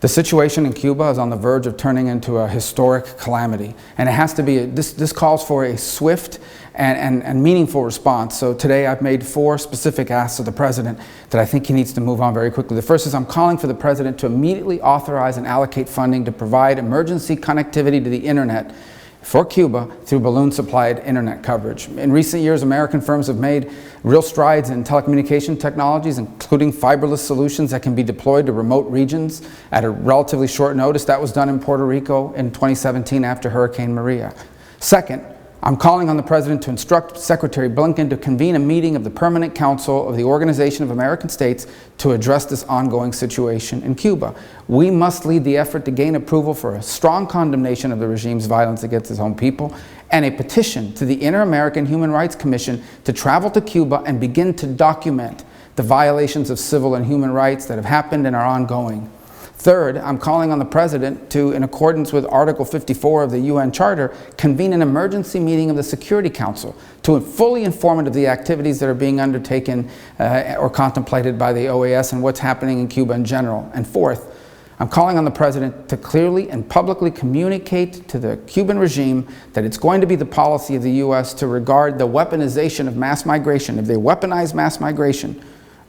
The situation in Cuba is on the verge of turning into a historic calamity, and it has to be, this calls for a swift and meaningful response. So today I've made 4 specific asks of the President that I think he needs to move on very quickly. The first is I'm calling for the President to immediately authorize and allocate funding to provide emergency connectivity to the internet for Cuba through balloon-supplied internet coverage. In recent years, American firms have made real strides in telecommunication technologies, including fiberless solutions that can be deployed to remote regions at a relatively short notice. That was done in Puerto Rico in 2017 after Hurricane Maria. Second, I'm calling on the President to instruct Secretary Blinken to convene a meeting of the Permanent Council of the Organization of American States to address this ongoing situation in Cuba. We must lead the effort to gain approval for a strong condemnation of the regime's violence against its own people and a petition to the Inter-American Human Rights Commission to travel to Cuba and begin to document the violations of civil and human rights that have happened and are ongoing. Third, I'm calling on the President to, in accordance with Article 54 of the UN Charter, convene an emergency meeting of the Security Council to fully inform it of the activities that are being undertaken or contemplated by the OAS and what's happening in Cuba in general. And fourth, I'm calling on the President to clearly and publicly communicate to the Cuban regime that it's going to be the policy of the U.S. to regard the weaponization of mass migration. If they weaponize mass migration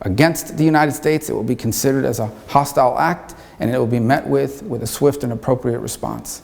against the United States, it will be considered as a hostile act, and it will be met with a swift and appropriate response.